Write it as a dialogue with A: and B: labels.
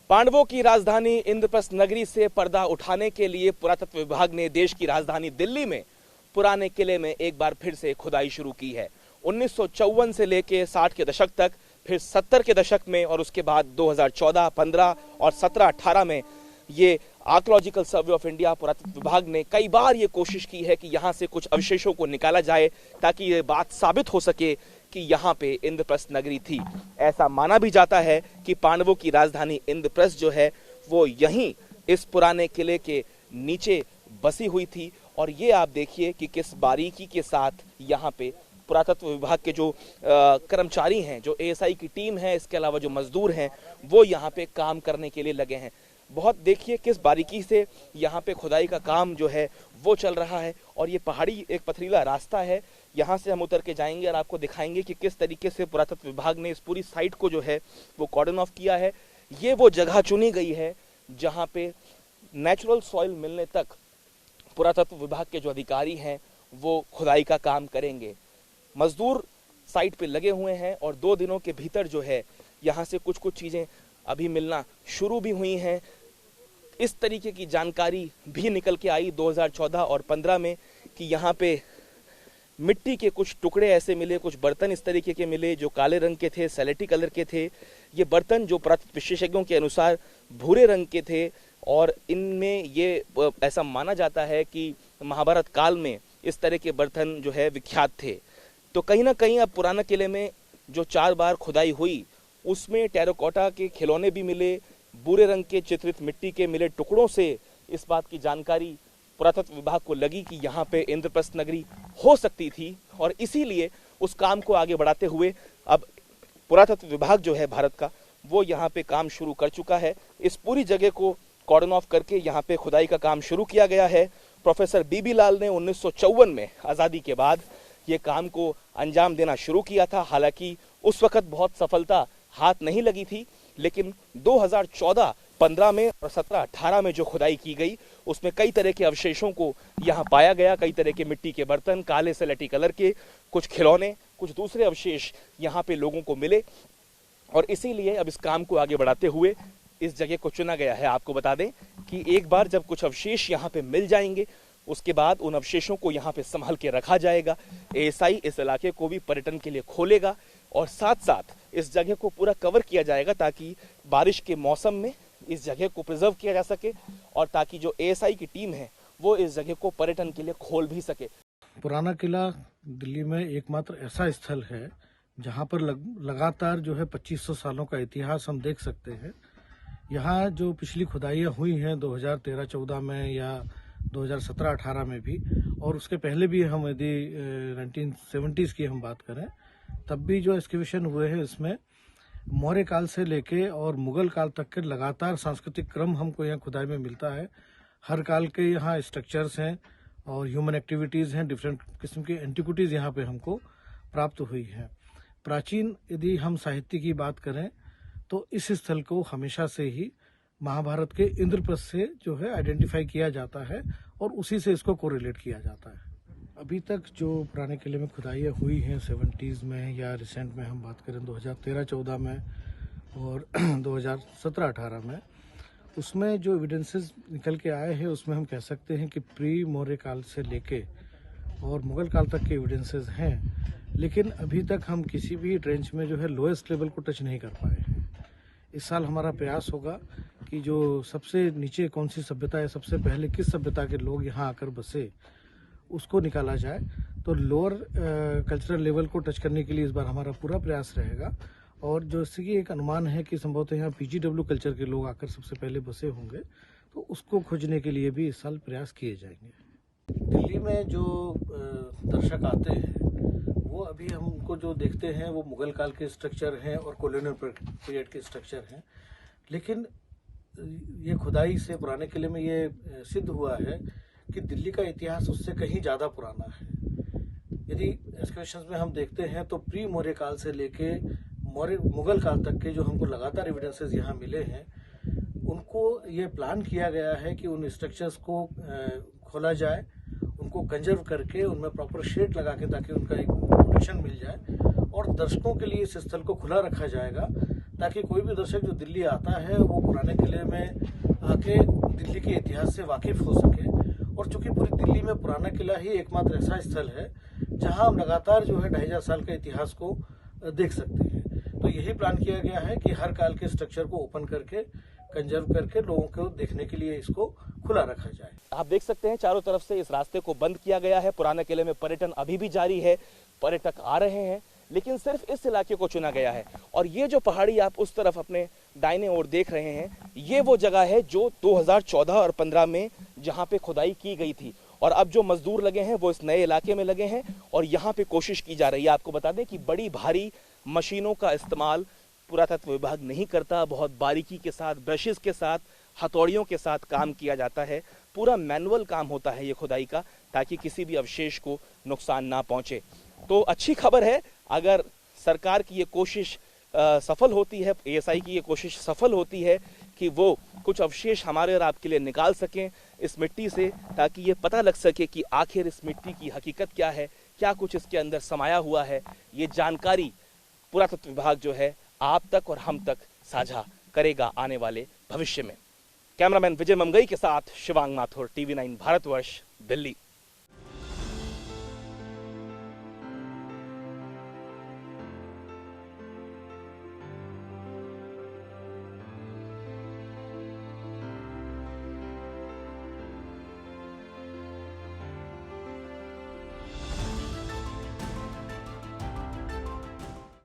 A: पांडवों की राजधानी इंद्रप्रस्थ नगरी से पर्दा उठाने के लिए पुरातत्व विभाग ने देश की राजधानी दिल्ली में पुराने किले में एक बार फिर से खुदाई शुरू की है। 1954 से लेकर 60 के दशक तक, फिर 70 के दशक में और उसके बाद 2014, 15 और 17, 18 में ये आर्कियोलॉजिकल सर्वे ऑफ इंडिया पुरातत्व विभाग ने कई बार ये कोशिश की है कि यहाँ से कुछ अवशेषों को निकाला जाए ताकि ये बात साबित हो सके कि यहाँ पे इंद्रप्रस्थ नगरी थी। ऐसा माना भी जाता है कि पांडवों की राजधानी इंद्रप्रस्थ जो है वो यहीं इस पुराने किले के नीचे बसी हुई थी। और ये आप देखिए कि किस बारीकी के साथ यहाँ पे पुरातत्व विभाग के जो कर्मचारी हैं, जो एएसआई की टीम है, इसके अलावा जो मजदूर हैं, वो यहाँ पे काम करने के लिए लगे हैं। बहुत देखिए किस बारीकी से यहाँ पे खुदाई का काम जो है वो चल रहा है। और ये पहाड़ी एक पथरीला रास्ता है, यहाँ से हम उतर के जाएंगे और आपको दिखाएंगे कि किस तरीके से पुरातत्व विभाग ने इस पूरी साइट को जो है वो कॉर्डन ऑफ किया है। ये वो जगह चुनी गई है जहाँ पे नेचुरल सॉइल मिलने तक पुरातत्व विभाग के जो अधिकारी हैं वो खुदाई का काम करेंगे। मजदूर साइट पे लगे हुए हैं और 2 दिनों के भीतर जो है यहाँ से कुछ चीजें अभी मिलना शुरू भी हुई हैं। इस तरीके की जानकारी भी निकल के आई 2014 और 15 में कि यहाँ पे मिट्टी के कुछ टुकड़े ऐसे मिले, कुछ बर्तन इस तरीके के मिले जो काले रंग के थे, सलेटी कलर के थे। ये बर्तन जो पुरातत्व विशेषज्ञों के अनुसार भूरे रंग के थे और इनमें ये ऐसा माना जाता है कि महाभारत काल में इस तरह के बर्तन जो है विख्यात थे। तो कहीं ना कहीं अब पुराना किले में जो 4 बार खुदाई हुई उसमें टेराकोटा के खिलौने भी मिले, भूरे रंग के चित्रित मिट्टी के मिले टुकड़ों से इस बात की जानकारी पुरातत्व विभाग को लगी कि यहाँ पे इंद्रप्रस्थ नगरी हो सकती थी। और इसीलिए उस काम को आगे बढ़ाते हुए अब पुरातत्व विभाग जो है भारत का, वो यहाँ पे काम शुरू कर चुका है। इस पूरी जगह को कॉर्डन ऑफ करके यहाँ पे खुदाई का काम शुरू किया गया है। प्रोफेसर बीबी लाल ने 1954 में आज़ादी के बाद ये काम को अंजाम देना शुरू किया था। हालांकि उस वक्त बहुत सफलता हाथ नहीं लगी थी, लेकिन 2014, 15 में और 17, 18 में जो खुदाई की गई उसमें कई तरह के अवशेषों को यहाँ पाया गया। कई तरह के मिट्टी के बर्तन, काले सलेटी कलर के, कुछ खिलौने, कुछ दूसरे अवशेष यहाँ पे लोगों को मिले। और इसीलिए अब इस काम को आगे बढ़ाते हुए इस जगह को चुना गया है। आपको बता दें कि एक बार जब कुछ अवशेष यहाँ पे मिल जाएंगे उसके बाद उन अवशेषों को यहाँ पे संभाल के रखा जाएगा। एएसआई इस इलाके को भी पर्यटन के लिए खोलेगा और साथ साथ इस जगह को पूरा कवर किया जाएगा ताकि बारिश के मौसम में इस जगह को प्रिजर्व किया जा सके और ताकि जो एएसआई की टीम है वो इस जगह को पर्यटन के लिए खोल भी सके।
B: पुराना किला दिल्ली में एकमात्र ऐसा स्थल है जहां पर लगातार जो है 2500 सालों का इतिहास हम देख सकते हैं। यहाँ जो पिछली खुदाइयाँ हुई हैं 2013-14 में या 2017-18 में भी, और उसके पहले भी हम यदि 1970s की हम बात करें तब भी जो एक्सकेवेशन हुए हैं इसमें मौर्य काल से लेके और मुगल काल तक के लगातार सांस्कृतिक क्रम हमको यहाँ खुदाई में मिलता है। हर काल के यहाँ स्ट्रक्चर्स हैं और ह्यूमन एक्टिविटीज़ हैं, डिफरेंट किस्म की एंटिक्विटीज़ यहाँ पे हमको प्राप्त हुई हैं। प्राचीन यदि हम साहित्य की बात करें तो इस स्थल को हमेशा से ही महाभारत के इंद्रप्रस्थ से जो है आइडेंटिफाई किया जाता है और उसी से इसको कोरिलेट किया जाता है। अभी तक जो पुराने किले में खुदाइयाँ हुई हैं 70s में या रिसेंट में हम बात करें 2013-14 में और 2017-18 में, उसमें जो एविडेंसेस निकल के आए हैं उसमें हम कह सकते हैं कि प्री मौर्य काल से लेके और मुगल काल तक के एविडेंसेस हैं। लेकिन अभी तक हम किसी भी ट्रेंच में जो है लोएस्ट लेवल को टच नहीं कर पाए हैं। इस साल हमारा प्रयास होगा कि जो सबसे नीचे कौन सी सभ्यता है, सबसे पहले किस सभ्यता के लोग यहाँ आकर बसे, उसको निकाला जाए। तो लोअर कल्चरल लेवल को टच करने के लिए इस बार हमारा पूरा प्रयास रहेगा। और जो इसकी एक अनुमान है कि संभवतः यहाँ पीजीडब्ल्यू कल्चर के लोग आकर सबसे पहले बसे होंगे, तो उसको खोजने के लिए भी इस साल प्रयास किए जाएंगे। दिल्ली में जो दर्शक आते हैं वो अभी हमको जो देखते हैं वो मुगल काल के स्ट्रक्चर हैं और कॉलोनियल पीरियड के स्ट्रक्चर हैं। लेकिन ये खुदाई से पुराने किले में ये सिद्ध हुआ है कि दिल्ली का इतिहास उससे कहीं ज़्यादा पुराना है। यदि एक्सकेवेशंस में हम देखते हैं तो प्री मौर्य काल से लेके मुगल काल तक के जो हमको लगातार एविडेंसेस यहाँ मिले हैं, उनको ये प्लान किया गया है कि उन स्ट्रक्चर्स को खोला जाए, उनको कंजर्व करके उनमें प्रॉपर शेड लगा के ताकि उनका एक प्रोटेक्शन मिल जाए और दर्शकों के लिए इस स्थल को खुला रखा जाएगा ताकि कोई भी दर्शक जो दिल्ली आता है वो पुराने किले में आके दिल्ली के इतिहास से वाकिफ हो सके। और चूंकि पूरी दिल्ली में पुराना किला ही एकमात्र ऐसा स्थल है जहां हम लगातार जो है 2500 साल के इतिहास को देख सकते हैं। तो यही प्लान किया गया है कि हर काल के स्ट्रक्चर को ओपन करके कंजर्व करके लोगों को देखने के लिए इसको खुला रखा जाए।
A: आप देख सकते हैं चारों तरफ से इस रास्ते को बंद किया गया है। पुराने किले में पर्यटन अभी भी जारी है, पर्यटक आ रहे हैं, लेकिन सिर्फ इस इलाके को चुना गया है। और ये जो पहाड़ी आप उस तरफ अपने दाहिने ओर देख रहे हैं, ये वो जगह है जो 2014 और 15 में जहां पे खुदाई की गई थी। और अब जो मजदूर लगे हैं वो इस नए इलाके में लगे हैं और यहाँ पे कोशिश की जा रही है। आपको बता दें कि बड़ी भारी मशीनों का इस्तेमाल पुरातत्व विभाग नहीं करता। बहुत बारीकी के साथ, ब्रशेस के साथ, हथौड़ियों के साथ काम किया जाता है। पूरा मैनुअल काम होता है ये खुदाई का, ताकि किसी भी अवशेष को नुकसान ना पहुंचे। तो अच्छी खबर है, अगर सरकार की ये कोशिश सफल होती है, एएसआई की ये कोशिश सफल होती है कि वो कुछ अवशेष हमारे और आपके लिए निकाल सकें इस मिट्टी से, ताकि ये पता लग सके कि आखिर इस मिट्टी की हकीकत क्या है, क्या कुछ इसके अंदर समाया हुआ है। ये जानकारी पुरातत्व विभाग जो है आप तक और हम तक साझा करेगा आने वाले भविष्य में। कैमरामैन विजय ममगई के साथ शिवांग माथुर, TV9 भारतवर्ष, दिल्ली।